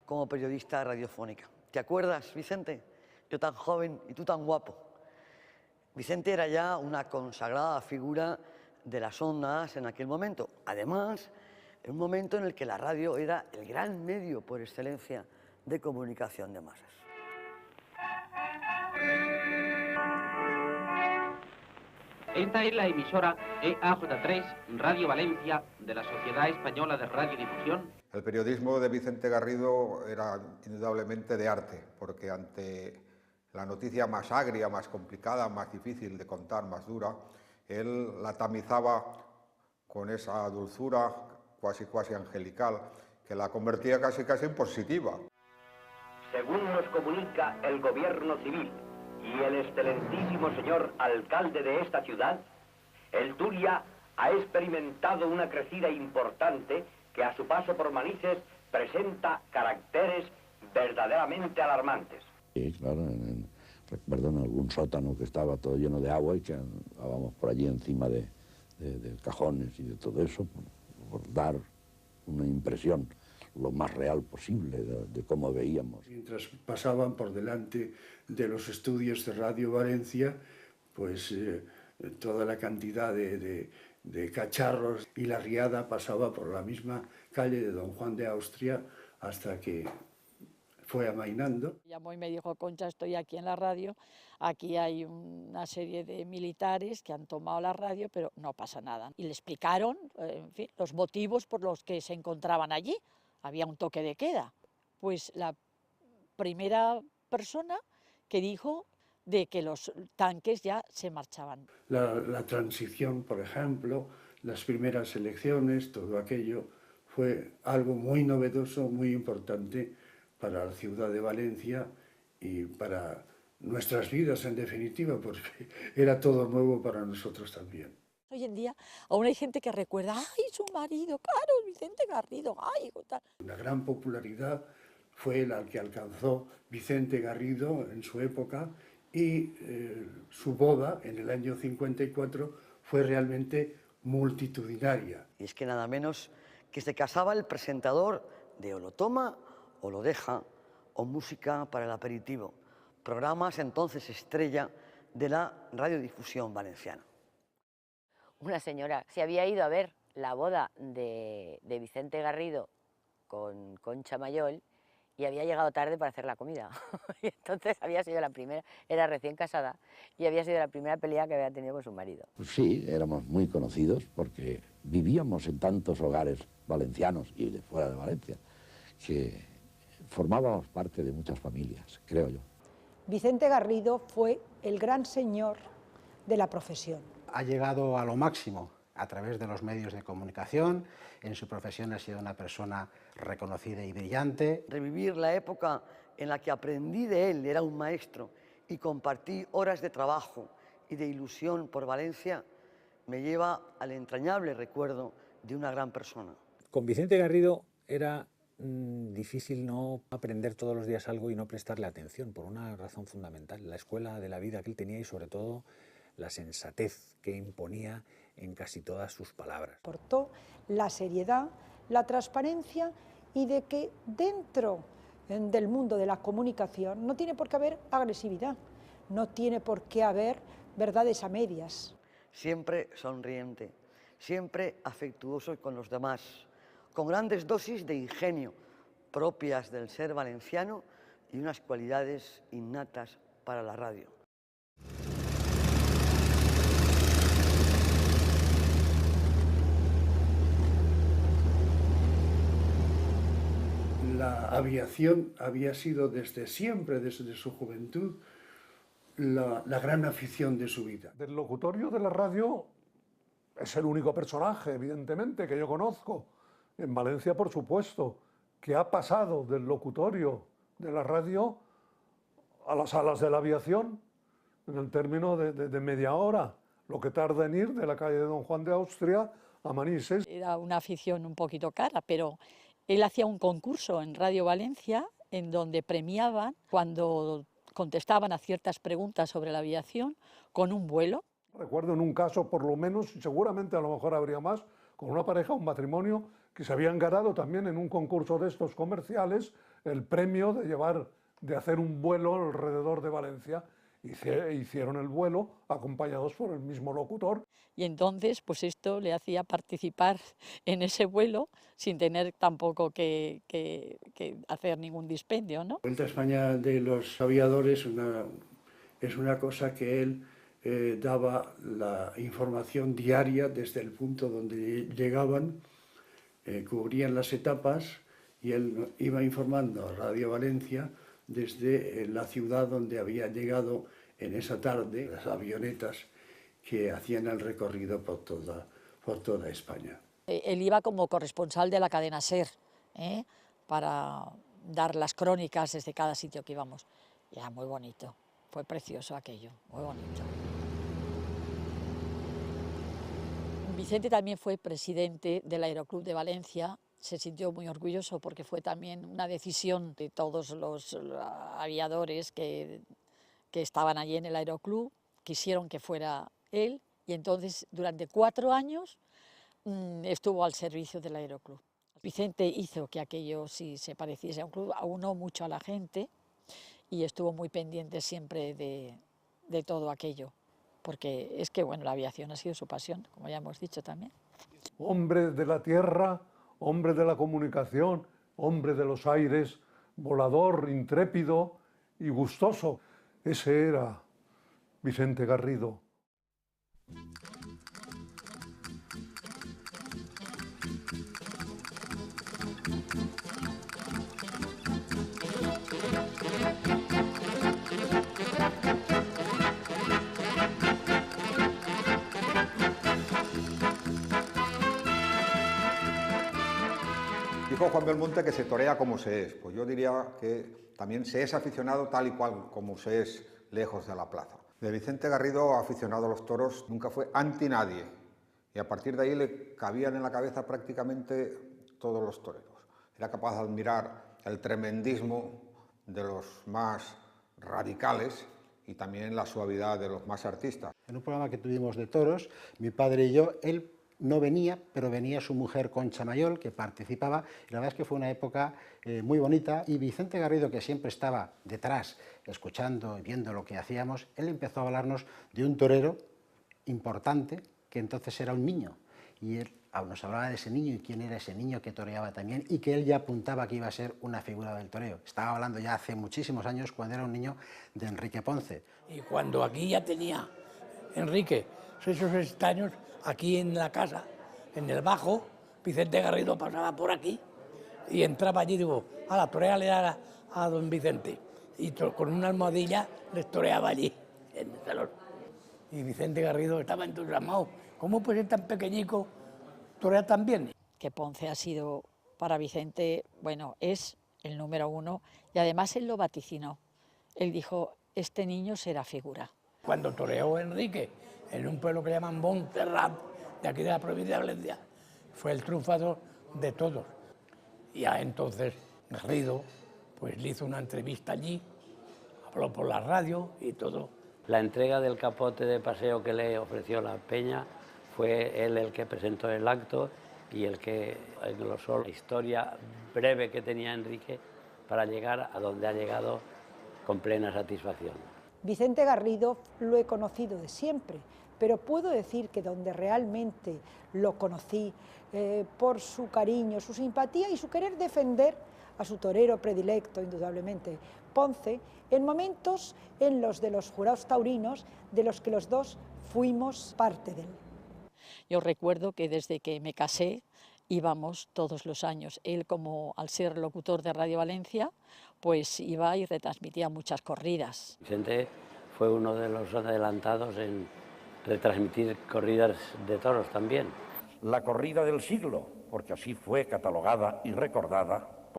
como periodista radiofónica. ¿Te acuerdas, Vicente? Yo tan joven y tú tan guapo. Vicente era ya una consagrada figura de las ondas en aquel momento. Además, en un momento en el que la radio era el gran medio por excelencia de comunicación de masas. Esta es la emisora EAJ3, Radio Valencia, de la Sociedad Española de Radiodifusión. El periodismo de Vicente Garrido era indudablemente de arte, porque ante la noticia más agria, más complicada, más difícil de contar, más dura, él la tamizaba con esa dulzura cuasi angelical, que la convertía casi en positiva. Según nos comunica el gobierno civil y el excelentísimo señor alcalde de esta ciudad, el Turia ha experimentado una crecida importante que a su paso por Manises presenta caracteres verdaderamente alarmantes. Sí, claro, recuerdo en algún sótano que estaba todo lleno de agua y que andábamos por allí encima de cajones y de todo eso, por dar una impresión lo más real posible de cómo veíamos. Mientras pasaban por delante de los estudios de Radio Valencia, pues toda la cantidad de cacharros, y la riada pasaba por la misma calle de Don Juan de Austria hasta que fue amainando. Llamó y me dijo: Concha, estoy aquí en la radio, aquí hay una serie de militares que han tomado la radio, pero no pasa nada. Y le explicaron, en fin, los motivos por los que se encontraban allí. Había un toque de queda. Pues la primera persona que dijo de que los tanques ya se marchaban. La transición, por ejemplo, las primeras elecciones, todo aquello fue algo muy novedoso, muy importante para la ciudad de Valencia y para nuestras vidas, en definitiva, porque era todo nuevo para nosotros también. Hoy en día aún hay gente que recuerda: ¡ay, su marido, claro, Vicente Garrido! ¡Ay, tal! Una gran popularidad fue la que alcanzó Vicente Garrido en su época, y su boda en el año 54 fue realmente multitudinaria. Y es que nada menos que se casaba el presentador de O lo toma o lo deja, o Música para el aperitivo, programas entonces estrella de la radiodifusión valenciana. Una señora se había ido a ver la boda de Vicente Garrido con Concha Mayol y había llegado tarde para hacer la comida. Y entonces había sido la primera, era recién casada, y había sido la primera pelea que había tenido con su marido. Pues sí, éramos muy conocidos porque vivíamos en tantos hogares valencianos y de fuera de Valencia, que formábamos parte de muchas familias, creo yo. Vicente Garrido fue el gran señor de la profesión. Ha llegado a lo máximo a través de los medios de comunicación. En su profesión ha sido una persona reconocida y brillante. Revivir la época en la que aprendí de él, era un maestro, y compartí horas de trabajo y de ilusión por Valencia, me lleva al entrañable recuerdo de una gran persona. Con Vicente Garrido era difícil no aprender todos los días algo y no prestarle atención, por una razón fundamental: la escuela de la vida que él tenía y sobre todo la sensatez que imponía en casi todas sus palabras. Aportó la seriedad, la transparencia, y de que dentro del mundo de la comunicación no tiene por qué haber agresividad, no tiene por qué haber verdades a medias. Siempre sonriente, siempre afectuoso con los demás, con grandes dosis de ingenio propias del ser valenciano y unas cualidades innatas para la radio. La aviación había sido desde siempre, desde su juventud, la gran afición de su vida. Del locutorio de la radio es el único personaje, evidentemente, que yo conozco, en Valencia por supuesto, que ha pasado del locutorio de la radio a las alas de la aviación en el término de media hora, lo que tarda en ir de la calle de Don Juan de Austria a Manises. Era una afición un poquito cara, pero él hacía un concurso en Radio Valencia en donde premiaban cuando contestaban a ciertas preguntas sobre la aviación con un vuelo. Recuerdo en un caso, por lo menos, y seguramente a lo mejor habría más, con una pareja, un matrimonio, que se habían ganado también en un concurso de estos comerciales el premio de hacer un vuelo alrededor de Valencia. Hicieron el vuelo acompañados por el mismo locutor. Y entonces, pues esto le hacía participar en ese vuelo sin tener tampoco que hacer ningún dispendio, ¿no? La Vuelta a España de los aviadores es una cosa que él daba la información diaria desde el punto donde llegaban, cubrían las etapas y él iba informando a Radio Valencia desde la ciudad donde había llegado en esa tarde las avionetas que hacían el recorrido por toda España. Él iba como corresponsal de la cadena SER, para dar las crónicas desde cada sitio que íbamos. Y era muy bonito, fue precioso aquello, muy bonito. Vicente también fue presidente del Aeroclub de Valencia. Se sintió muy orgulloso porque fue también una decisión de todos los aviadores que estaban allí en el Aeroclub, quisieron que fuera él, y entonces durante 4 años estuvo al servicio del Aeroclub. Vicente hizo que aquello sí se pareciese a un club, aunó mucho a la gente y estuvo muy pendiente siempre de todo aquello, porque es que bueno, la aviación ha sido su pasión, como ya hemos dicho también. Hombre de la tierra, hombre de la comunicación, hombre de los aires, volador, intrépido y gustoso. Ese era Vicente Garrido. Dijo Juan Belmonte que se torea como se es. Pues yo diría que también se es aficionado tal y cual como se es lejos de la plaza. De Vicente Garrido, aficionado a los toros, nunca fue anti nadie. Y a partir de ahí le cabían en la cabeza prácticamente todos los toreros. Era capaz de admirar el tremendismo de los más radicales y también la suavidad de los más artistas. En un programa que tuvimos de toros, mi padre y yo, él no venía, pero venía su mujer Concha Mayol, que participaba, y la verdad es que fue una época muy bonita, y Vicente Garrido, que siempre estaba detrás, escuchando y viendo lo que hacíamos, él empezó a hablarnos de un torero importante, que entonces era un niño, y él nos hablaba de ese niño y quién era ese niño que toreaba también, y que él ya apuntaba que iba a ser una figura del toreo. Estaba hablando ya hace muchísimos años, cuando era un niño, de Enrique Ponce. Y cuando aquí ya tenía Enrique 6 o 7 años, aquí en la casa, en el bajo, Vicente Garrido pasaba por aquí y entraba allí y digo, toréale a don Vicente. Y con una almohadilla les toreaba allí, en el salón. Y Vicente Garrido estaba entusiasmado. ¿Cómo puede ser tan pequeñico torear tan bien? Que Ponce ha sido para Vicente, bueno, es el número 1 y además él lo vaticinó. Él dijo, este niño será figura. Cuando toreó Enrique en un pueblo que llaman Montserrat, de aquí de la provincia de Valencia, fue el triunfador de todos. Y ya entonces Garrido pues le hizo una entrevista allí, habló por la radio y todo. La entrega del capote de paseo que le ofreció la Peña fue él el que presentó el acto y el que englosó la historia breve que tenía Enrique para llegar a donde ha llegado con plena satisfacción. Vicente Garrido lo he conocido de siempre, pero puedo decir que donde realmente lo conocí, por su cariño, su simpatía y su querer defender a su torero predilecto, indudablemente, Ponce, en momentos en los de los jurados taurinos, de los que los dos fuimos parte de él. Yo recuerdo que desde que me casé íbamos todos los años. Él, como al ser locutor de Radio Valencia, pues iba y retransmitía muchas corridas. Vicente fue uno de los adelantados en retransmitir corridas de toros también. La corrida del siglo, porque así fue catalogada y recordada,